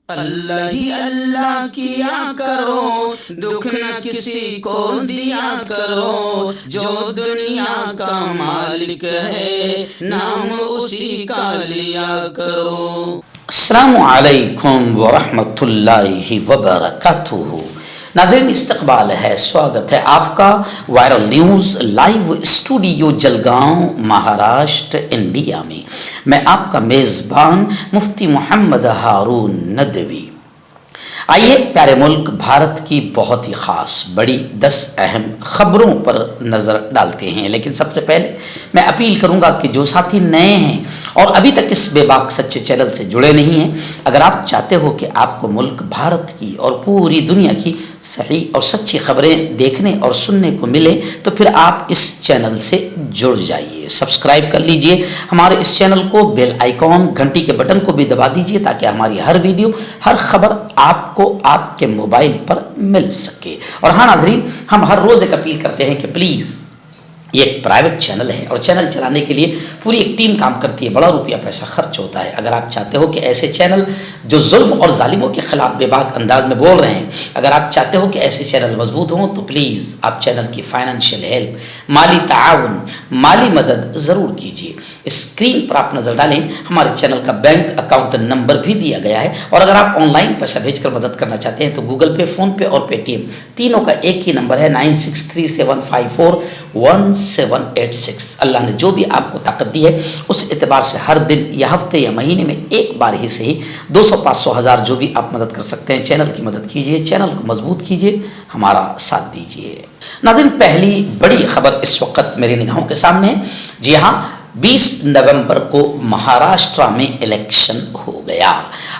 اللہ ہی اللہ کیا کرو، دکھ نہ کسی کو دیا کرو، جو دنیا کا مالک ہے نام اسی کا لیا کرو۔ السلام علیکم ورحمۃ اللہ وبرکاتہ۔ ناظرین، استقبال ہے، سواگت ہے آپ کا viral news live studio Jalgaon Maharashtra India میں۔ میں آپ کا میزبان مفتی محمد ہارون ندوی۔ آئیے پیارے ملک بھارت کی بہت ہی خاص بڑی 10 اہم خبروں پر نظر ڈالتے ہیں، لیکن سب سے پہلے میں اپیل کروں گا کہ جو ساتھی نئے ہیں اور ابھی تک اس بے باک سچے چینل سے جڑے نہیں ہیں، اگر آپ چاہتے ہو کہ آپ کو ملک بھارت کی اور پوری دنیا کی صحیح اور سچی خبریں دیکھنے اور سننے کو ملے تو پھر آپ اس چینل سے جڑ جائیے، سبسکرائب کر لیجئے ہمارے اس چینل کو، بیل آئیکن گھنٹی کے بٹن کو بھی دبا دیجئے تاکہ ہماری ہر ویڈیو ہر خبر آپ کو آپ کے موبائل پر مل سکے۔ اور ہاں ناظرین، ہم ہر روز ایک اپیل کرتے ہیں کہ پلیز، یہ ایک پرائیویٹ چینل ہے اور چینل چلانے کے لیے پوری ایک ٹیم کام کرتی ہے، بڑا روپیہ پیسہ خرچ ہوتا ہے۔ اگر آپ چاہتے ہو کہ ایسے چینل جو ظلم اور ظالموں کے خلاف بے باک انداز میں بول رہے ہیں، اگر آپ چاہتے ہو کہ ایسے چینل مضبوط ہوں تو پلیز آپ چینل کی فائنینشیل ہیلپ، مالی تعاون، مالی مدد ضرور کیجیے۔ اسکرین پر آپ نظر ڈالیں، ہمارے چینل کا بینک اکاؤنٹ نمبر بھی دیا گیا ہے، اور اگر آپ آن لائن پیسہ بھیج کر مدد کرنا چاہتے ہیں تو گوگل پے، فون پے اور پے ٹی ایم تینوں کا ایک ہی نمبر ہے 9637541786۔ اللہ نے جو بھی آپ کو طاقت دی ہے اس اعتبار سے ہر دن یا ہفتے یا مہینے میں ایک بار ہی صحیح 200، 500، 1000 جو بھی آپ مدد کر سکتے ہیں، چینل کی مدد کیجیے، چینل کو مضبوط کیجیے، ہمارا ساتھ دیجیے۔ ناظرین، پہلی بڑی خبر اس وقت میری نگاہوں کے سامنے ہے۔ جی ہاں، 20 نومبر کو مہاراشٹر میں الیکشن ہو گیا۔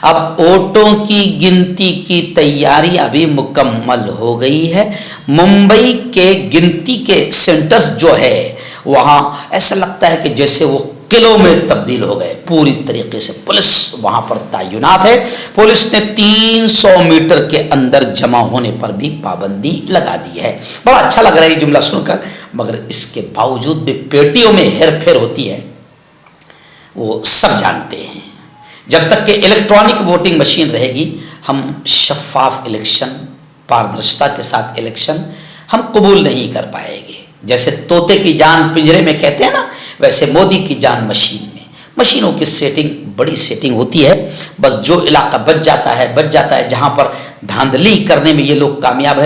اب ووٹوں کی گنتی کی تیاریاں بھی مکمل ہو گئی ہے۔ ممبئی کے گنتی کے سینٹرز جو ہے وہاں ایسا لگتا ہے کہ جیسے وہ قلعوں میں تبدیل ہو گئے، پوری طریقے سے پولیس وہاں پر تعینات ہے۔ پولیس نے 300 میٹر کے اندر جمع ہونے پر بھی پابندی لگا دی ہے۔ بڑا اچھا لگ رہا ہے یہ جملہ سن کر، مگر اس کے باوجود بھی پیٹیوں میں ہیر پھیر ہوتی ہے، وہ سب جانتے ہیں۔ جب تک کہ الیکٹرانک ووٹنگ مشین رہے گی، ہم شفاف الیکشن، پاردرشتا کے ساتھ الیکشن ہم قبول نہیں کر پائیں گے۔ جیسے طوطے کی جان پنجرے میں کہتے ہیں نا، ویسے مودی کی جان مشین میں۔ مشینوں کی سیٹنگ بڑی سیٹنگ ہوتی ہے، بس جو علاقہ بچ جاتا ہے جہاں پر دھاندلی کرنے میں یہ لوگ کامیاب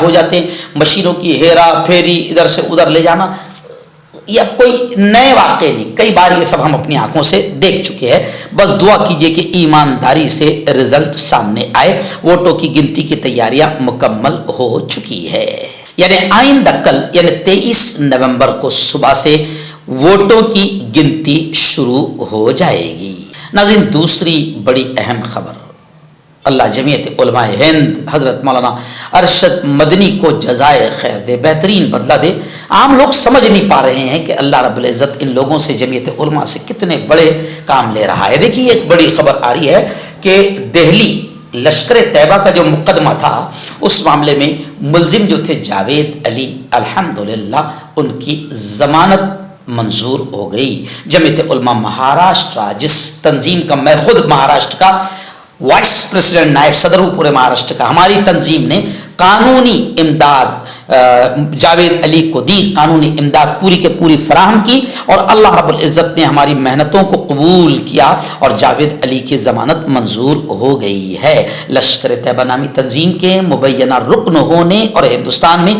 ہو جاتے ہیں۔ مشینوں کی ہیرا پھیری، ادھر سے ادھر لے جانا، یہ اب کوئی نئے واقع نہیں، کئی بار یہ سب ہم اپنی آنکھوں سے دیکھ چکے ہیں۔ بس دعا کیجئے کہ ایمانداری سے رزلٹ سامنے آئے۔ ووٹوں کی گنتی کی تیاریاں مکمل ہو چکی ہے، یعنی آئندہ کل یعنی 23 نومبر کو صبح سے ووٹوں کی گنتی شروع ہو جائے گی۔ ناظرین، دوسری بڑی اہم خبر، اللہ جمعیت علماء ہند حضرت مولانا ارشد مدنی کو جزائے خیر دے، بہترین بدلہ دے۔ عام لوگ سمجھ نہیں پا رہے ہیں کہ اللہ رب العزت ان لوگوں سے، جمعیت علماء سے کتنے بڑے کام لے رہا ہے۔ دیکھیے، ایک بڑی خبر آ رہی ہے کہ دہلی لشکر طیبہ کا جو مقدمہ تھا، اس معاملے میں ملزم جو تھے جاوید علی، الحمدللہ ان کی ضمانت منظور ہو گئی۔ جمعیت علماء مہاراشٹر، جس تنظیم کا میں خود مہاراشٹر کا وائس پریزیڈنٹ، نائب صدر ہوں پورے مہاراشٹر کا، ہماری تنظیم نے قانونی امداد جاوید علی کو دی، قانونی امداد پوری کے پوری فراہم کی، اور اللہ رب العزت نے ہماری محنتوں کو قبول کیا اور جاوید علی کی ضمانت منظور ہو گئی ہے۔ لشکر طیبہ نامی تنظیم کے مبینہ رکن ہونے اور ہندوستان میں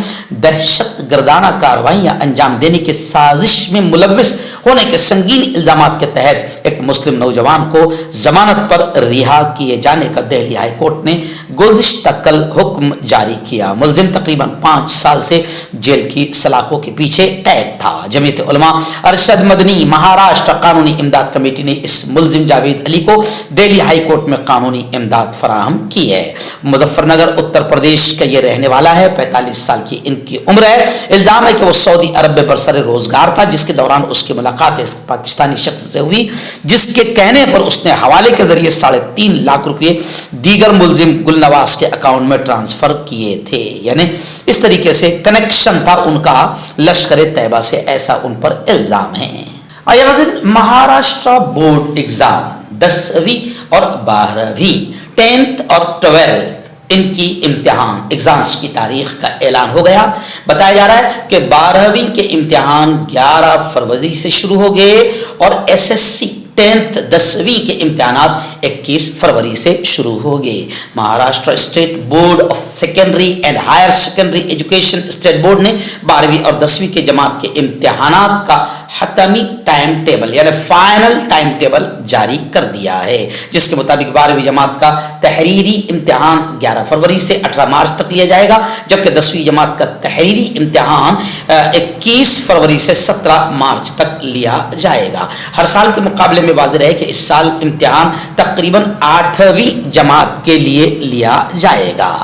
دہشت گردانہ کارروائیاں انجام دینے کی سازش میں ملوث ہونے کے سنگین الزامات کے تحت ایک مسلم نوجوان کو ضمانت پر رہا کیے جانے کا دہلی ہائی کورٹ نے گزشتہ کل حکم جاری کیا۔ ملزم تقریباً 5 سال سے جیل کی سلاخوں کے پیچھے قید تھا۔ جمعیت علماء ارشد مدنی مہاراشٹر قانونی امداد کمیٹی نے اس ملزم جاوید علی کو دہلی ہائی کورٹ میں قانونی امداد فراہم کی ہے۔ مظفر نگر اتر پردیش کا یہ رہنے والا ہے، 45 سال کی ان کی عمر ہے۔ الزام ہے کہ وہ سعودی عرب میں برسر روزگار تھا، جس کے دوران اس کی ملاقات ایک پاکستانی شخص سے ہوئی، جس کے کہنے پر اس نے حوالے کے ذریعے 3.5 لاکھ روپے دیگر ملزم گلنواز کے اکاؤنٹ میں ٹرانسفر کیے تھے۔ یعنی اس طریقے سے کنیکشن تھا ان کا لشکر طیبہ سے، ایسا ان پر الزام ہے۔ مہاراشٹر بورڈ ایگزام 10ویں اور 12ویں 10th اور 12th ان کی امتحان ایگزامز کی تاریخ کا اعلان ہو گیا. بتایا جا رہا ہے کہ 12ویں کے امتحان 11 فروری سے شروع ہو گئے اور SSC 10th 10ویں کے امتحانات 21 فروری سے شروع ہو گئے. Maharashtra state board of secondary and higher secondary education state board نے 12ویں اور 10ویں کے جماعت کے امتحانات کا حتمی ٹائم ٹیبل یعنی فائنل ٹائم ٹیبل جاری کر دیا ہے، جس کے مطابق 12ویں جماعت کا تحریری امتحان 11 فروری سے 18 مارچ تک لیا جائے گا، جبکہ 10ویں جماعت کا تحریری امتحان 21 فروری سے 17 مارچ تک لیا جائے گا. ہر سال کے مقابلے میں واضح ہے کہ اس سال امتحان تقریباً 8ویں جماعت کے لیے لیا جائے گا.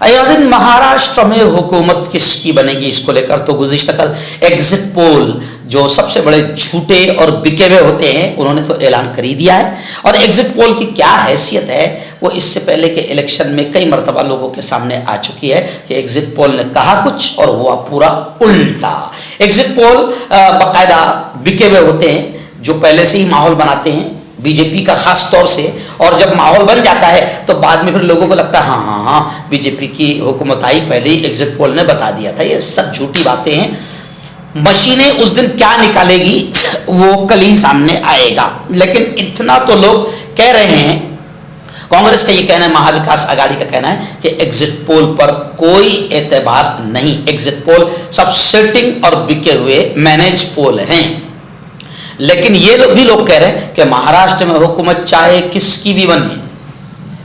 ایوازن مہاراشٹر میں حکومت کس کی بنے گی، اس کو لے کر تو گزشتہ کل ایگزٹ پول جو سب سے بڑے جھوٹے اور بکے ہوئے ہوتے ہیں انہوں نے تو اعلان کر ہی دیا ہے. اور ایگزٹ پول کی کیا حیثیت ہے وہ اس سے پہلے کے الیکشن میں کئی مرتبہ لوگوں کے سامنے آ چکی ہے کہ ایگزٹ پول نے کہا کچھ اور ہوا پورا الٹا. ایگزٹ پول باقاعدہ بکے ہوئے ہوتے ہیں جو پہلے سے ہی ماحول بناتے ہیں بی جے پی کا خاص طور سے، اور جب ماحول بن جاتا ہے تو بعد میں پھر لوگوں کو لگتا ہے ہاں بی جے پی کی حکومت آئی، پہلے ہی ایگزٹ پول نے بتا دیا تھا. یہ سب جھوٹی باتیں ہیں. مشینیں اس دن کیا نکالے گی وہ کل ہی سامنے آئے گا، لیکن اتنا تو لوگ کہہ رہے ہیں. کانگریس کا یہ کہنا ہے، مہا وکاس اگاڑی کا کہنا ہے کہ ایگزٹ پول پر کوئی اعتبار نہیں، ایگزٹ پول سب سیٹنگ اور بکے ہوئے مینیج پول ہیں. لیکن یہ لوگ کہہ رہے ہیں کہ مہاراشٹر میں حکومت چاہے کس کی بھی بنے،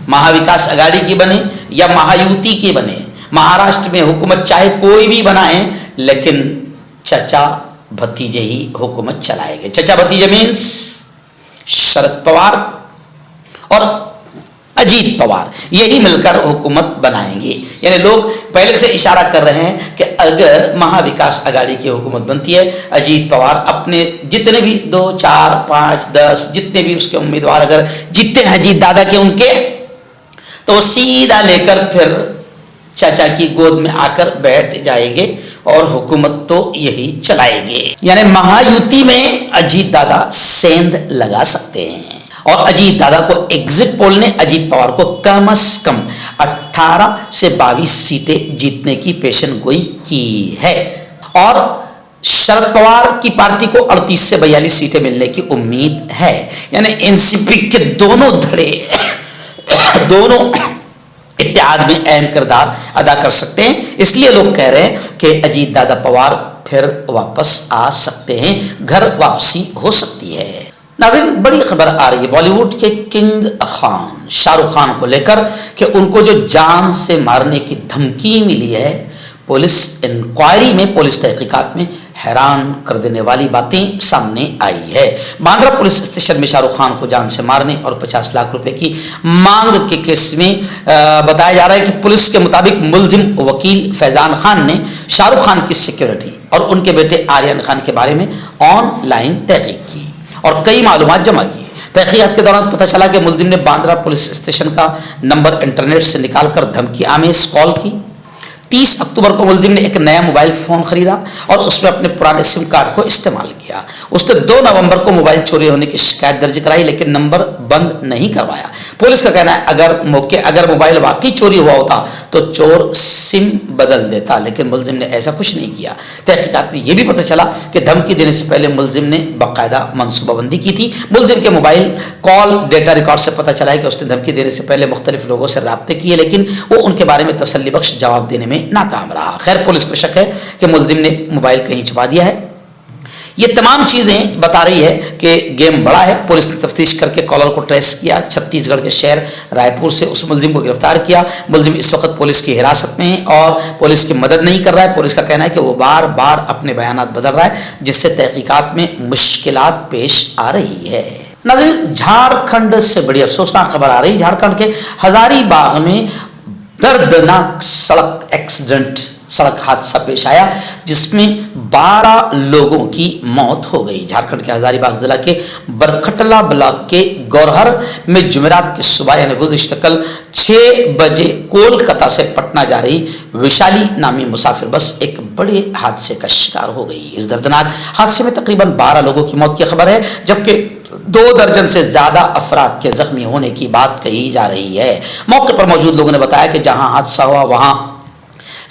مہا وکاس اگاڑی کی بنے یا مہایوتی کی بنے، مہاراشٹر میں حکومت چاہے کوئی بھی بنائے لیکن چچا بھتیجے ہی حکومت چلائے گے. چچا بھتیجے مینس شرد پوار اور اجیت پوار یہی مل کر حکومت بنائیں گے. یعنی لوگ پہلے سے اشارہ کر رہے ہیں کہ اگر مہا وکاس اگاڑی کی حکومت بنتی ہے، اجیت پوار اپنے جتنے بھی 2 4 5 10 جتنے بھی اس کے امیدوار اگر جتنے ہیں اجیت دادا کے ان کے، تو وہ سیدھا لے کر پھر چاچا کی گود میں آ کر بیٹھ جائیں گے اور حکومت تو یہی چلائیں گے. یعنی مہایوتی میں اجیت دادا سیند لگا سکتے ہیں. اور اجیت دادا کو ایگزٹ پول نے اجیت پوار کو کم از کم 18 سے 22 سیٹیں جیتنے کی پیشن گوئی کی ہے، اور شرد پوار کی پارٹی کو 38 سے 42 سیٹیں ملنے کی امید ہے. یعنی NCP کے دونوں دھڑے دونوں اتحاد میں اہم کردار ادا کر سکتے ہیں. اس لیے لوگ کہہ رہے ہیں کہ اجیت دادا پوار پھر واپس آ سکتے ہیں، گھر واپسی ہو سکتی ہے. ناظرین، بڑی خبر آ رہی ہے بالی ووڈ کے کنگ خان شاہ رخ خان کو لے کر کہ ان کو جو جان سے مارنے کی دھمکی ملی ہے. پولیس انکوائری میں، پولیس تحقیقات میں حیران کر دینے والی باتیں سامنے آئی ہے. باندرا پولیس اسٹیشن میں شاہ رخ خان کو جان سے مارنے اور 50 لاکھ روپے کی مانگ کے کیس میں بتایا جا رہا ہے کہ پولیس کے مطابق ملزم وکیل فیضان خان نے شاہ رخ خان کی سیکیورٹی اور ان کے بیٹے آریان خان کے بارے میں آن لائن تحقیق کی اور کئی معلومات جمع کی. تحقیقات کے دوران پتہ چلا کہ ملزم نے باندرا پولیس اسٹیشن کا نمبر انٹرنیٹ سے نکال کر دھمکی آمیز کال کی. 30 اکتوبر کو ملزم نے ایک نیا موبائل فون خریدا اور اس میں اپنے پرانے سم کارڈ کو استعمال کیا. اس نے 2 نومبر کو موبائل چوری ہونے کی شکایت درج کرائی لیکن نمبر بند نہیں کروایا. پولیس کا کہنا ہے اگر موبائل واقعی چوری ہوا ہوتا تو چور سم بدل دیتا، لیکن ملزم نے ایسا کچھ نہیں کیا. تحقیقات میں یہ بھی پتہ چلا کہ دھمکی دینے سے پہلے ملزم نے باقاعدہ منصوبہ بندی کی تھی. ملزم کے موبائل کال ڈیٹا ریکارڈ سے پتہ چلا ہے کہ اس نے دھمکی دینے سے پہلے مختلف لوگوں سے رابطے کیے لیکن وہ ان کے بارے میں تسلی بخش جواب دینے میں ناکام رہا. خیر، پولیس کو شک ہے کہ ملزم نے موبائل کہیں چھپا دیا ہے. یہ تمام چیزیں بتا رہی ہے کہ گیم بڑا ہے. پولیس نے تفتیش کر کے کالر کو ٹریس کیا، چھتیس گڑھ کے شہر رائے پور سے اس ملزم کو گرفتار کیا. ملزم اس وقت پولیس کی حراست میں ہے اور پولیس کی مدد نہیں کر رہا ہے. پولیس کا کہنا ہے کہ وہ بار بار اپنے بیانات بدل رہا ہے جس سے تحقیقات میں مشکلات پیش آ رہی ہے. ناظرین، جھارکھنڈ سے بڑی افسوسناک خبر آ رہی ہے. جھارکھنڈ کے ہزاری باغ میں دردناک سڑک حادثہ پیش آیا جس میں 12 لوگوں کی موت ہو گئی. جھارکھنڈ کے ہزاری باغ ضلع کے برکھٹلا بلاک کے گورہر میں جمعرات کی صبح یعنی گزشتہ کل 6 بجے کولکتہ سے پٹنہ جا رہی ویشالی نامی مسافر بس ایک بڑے حادثے کا شکار ہو گئی. اس دردناک حادثے میں تقریباً 12 لوگوں کی موت کی خبر ہے جبکہ 2 درجن سے زیادہ افراد کے زخمی ہونے کی بات کہی جا رہی ہے۔ موقع پر موجود لوگوں نے بتایا کہ جہاں حادثہ ہوا وہاں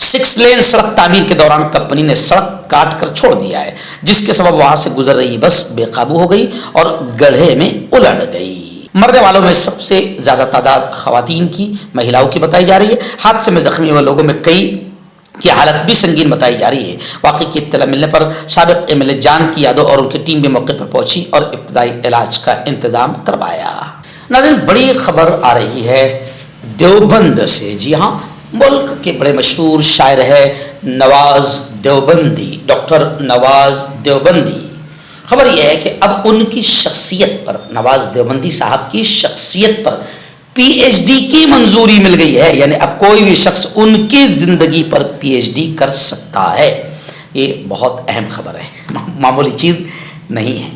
6 لین سڑک تعمیر کے دوران کمپنی نے سڑک کاٹ کر چھوڑ دیا ہے، جس کے سبب وہاں سے گزر رہی بس بے قابو ہو گئی اور گڑھے میں الٹ گئی۔ مرنے والوں میں سب سے زیادہ تعداد خواتین کی، مہیلاؤں کی بتائی جا رہی ہے۔ حادثے میں زخمی ہوئے لوگوں میں کئی کی حالت بھی سنگین بتائی جا رہی ہے۔ واقعے کی اطلاع ملنے پر سابق MLA جانکی یادو اور ان کی ٹیم بھی موقع پر پہنچی اور ابتدائی علاج کا انتظام کروایا۔ ناظرین، بڑی خبر آ رہی ہے دیوبند سے۔ جی ہاں، ملک کے بڑے مشہور شاعر ہے نواز دیوبندی، ڈاکٹر نواز دیوبندی۔ خبر یہ ہے کہ اب ان کی شخصیت پر، نواز دیوبندی صاحب کی شخصیت پر PhD کی منظوری مل گئی ہے، یعنی اب کوئی بھی شخص ان کی زندگی پر PhD کر سکتا ہے۔ یہ بہت اہم خبر ہے، معمولی چیز نہیں ہے۔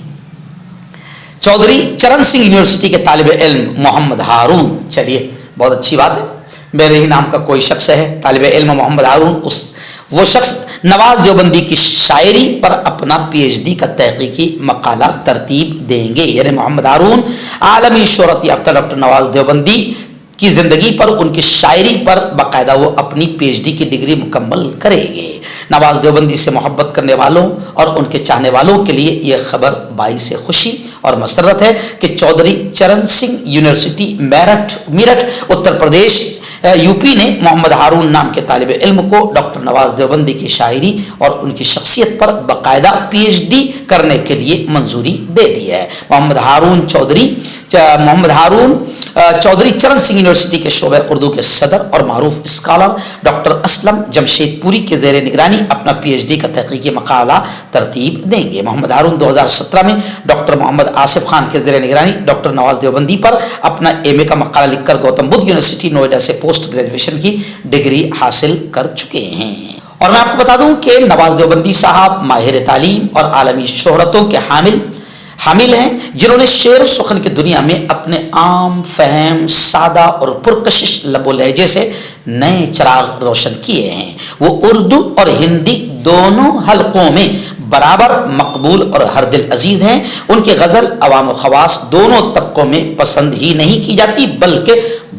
چودھری چرن سنگھ یونیورسٹی کے طالب علم محمد ہارون، چلیے بہت اچھی بات ہے، میرے ہی نام کا کوئی شخص ہے طالب علم محمد ہارون، وہ شخص نواز دیوبندی کی شاعری پر اپنا PhD کا تحقیقی مقالہ ترتیب دیں گے۔ یعنی محمد ہارون عالمی شہرت یافتہ ڈاکٹر نواز دیوبندی کی زندگی پر، ان کی شاعری پر باقاعدہ وہ اپنی PhD کی ڈگری مکمل کریں گے۔ نواز دیوبندی سے محبت کرنے والوں اور ان کے چاہنے والوں کے لیے یہ خبر باعث خوشی اور مسرت ہے کہ چودھری چرن سنگھ یونیورسٹی میرٹھ اتر پردیش UP نے محمد ہارون نام کے طالب علم کو ڈاکٹر نواز دیوبندی کی شاعری اور ان کی شخصیت پر باقاعدہ PhD کرنے کے لیے منظوری دے دی ہے۔ محمد ہارون چودھری چرن سنگھ یونیورسٹی کے شعبہ اردو کے صدر اور معروف اسکالر ڈاکٹر اسلم جمشید پوری کے زیر نگرانی اپنا PhD کا تحقیقی مقالہ ترتیب دیں گے۔ محمد ہارون 2017 میں ڈاکٹر محمد آصف خان کے زیر نگرانی ڈاکٹر نواز دیوبندی پر اپنا MA کا مقالہ لکھ کر گوتم بدھ یونیورسٹی نوئیڈا سے پوسٹ گریجویشن کی ڈگری حاصل کر چکے ہیں۔ اور میں آپ کو بتا دوں کہ نواز دیوبندی صاحب ماہر تعلیم اور عالمی شہرتوں کے حامل ہیں، جنہوں نے شعر و سخن کی دنیا میں اپنے عام فہم، سادہ اور پرکشش لب و لہجے سے نئے چراغ روشن کیے ہیں۔ وہ اردو اور ہندی دونوں حلقوں میں برابر مقبول اور ہر دل عزیز ہیں۔ ان کی غزل عوام و خواص دونوں طبقوں میں پسند ہی نہیں کی جاتی، بلکہ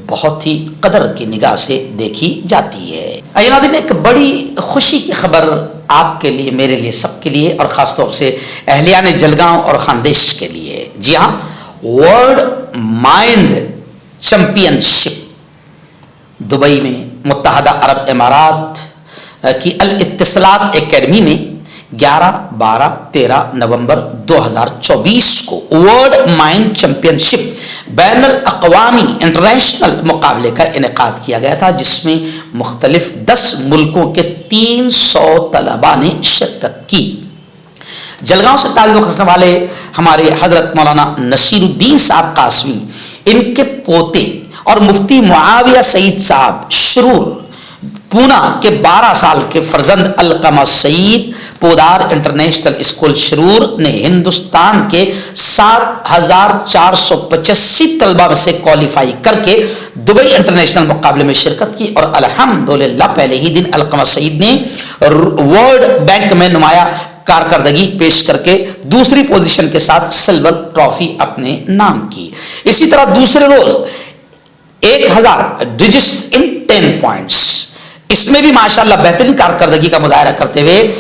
بہت ہی قدر کی نگاہ سے دیکھی جاتی ہے۔ آئیے ناظرین، ایک بڑی خوشی کی خبر آپ کے لیے، میرے لیے، سب کے لیے، اور خاص طور سے اہلیان جلگاؤں اور خاندیش کے لیے۔ جی ہاں، ورلڈ مائنڈ چیمپئن شپ دبئی میں متحدہ عرب امارات کی الاتصالات اکیڈمی میں 11، 12، 13 نومبر 2024 کو ورلڈ مائنڈ چیمپئن شپ بین الاقوامی انٹرنیشنل مقابلے کا انعقاد کیا گیا تھا، جس میں مختلف 10 ملکوں کے 300 طلباء نے شرکت کی۔ جلگاؤں سے تعلق رکھنے والے ہمارے حضرت مولانا نصیر الدین صاحب قاسمی، ان کے پوتے اور مفتی معاویہ سعید صاحب شرور پونا کے 12 سال کے فرزند القمہ سعید پودار انٹرنیشنل اسکول شرور نے ہندوستان کے 7485 طلباء میں سے کوالیفائی کر کے دبئی انٹرنیشنل مقابلے میں شرکت کی، اور الحمدللہ پہلے ہی دن القمہ سعید نے ورلڈ بینک میں نمایاں کارکردگی پیش کر کے دوسری پوزیشن کے ساتھ سلور ٹرافی اپنے نام کی۔ اسی طرح دوسرے روز 1000 ڈیجٹس ان 10 پوائنٹس، اس میں بھی ماشاءاللہ بہترین کارکردگی کا مظاہرہ کرتے ہوئے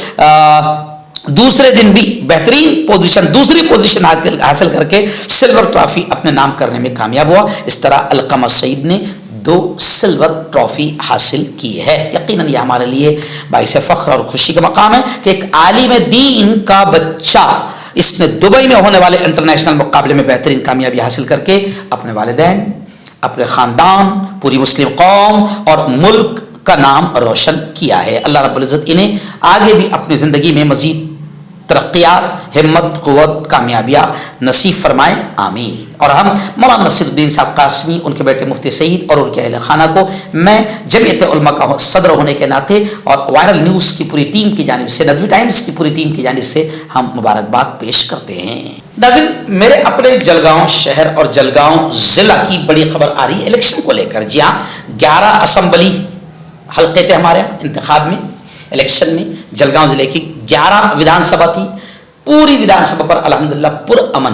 دوسرے دن بھی بہترین دوسری پوزیشن حاصل کر کے سلور ٹرافی اپنے نام کرنے میں کامیاب ہوا۔ اس طرح القمہ سعید نے 2 سلور ٹرافی حاصل کی ہے۔ یقیناً یہ ہمارے لیے باعث فخر اور خوشی کا مقام ہے کہ ایک عالم دین کا بچہ اس نے دبئی میں ہونے والے انٹرنیشنل مقابلے میں بہترین کامیابی حاصل کر کے اپنے والدین، اپنے خاندان، پوری مسلم قوم اور ملک کا نام روشن کیا ہے۔ اللہ رب العزت انہیں آگے بھی اپنی زندگی میں مزید ترقیات، ہمت، قوت، کامیابیاں نصیب فرمائے، آمین۔ اور ہم مولانا نصیر الدین صاحب قاسمی، ان کے بیٹے مفتی سعید اور ان کے اہل خانہ کو میں جمعیت علماء کا صدر ہونے کے ناطے اور وائرل نیوز کی پوری ٹیم کی جانب سے، ندوی ٹائمز کی پوری ٹیم کی جانب سے ہم مبارکباد پیش کرتے ہیں۔ ناظرین، میرے اپنے جلگاؤں شہر اور جلگاؤں ضلع کی بڑی خبر آ رہی ہے الیکشن کو لے کر۔ جی ہاں، 11 اسمبلی حلقے تھے ہمارے انتخاب میں، الیکشن میں۔ جلگاؤں ضلع کی 11 ودھان سبھا تھی، پوری ودھان سبھا پر الحمدللہ پر امن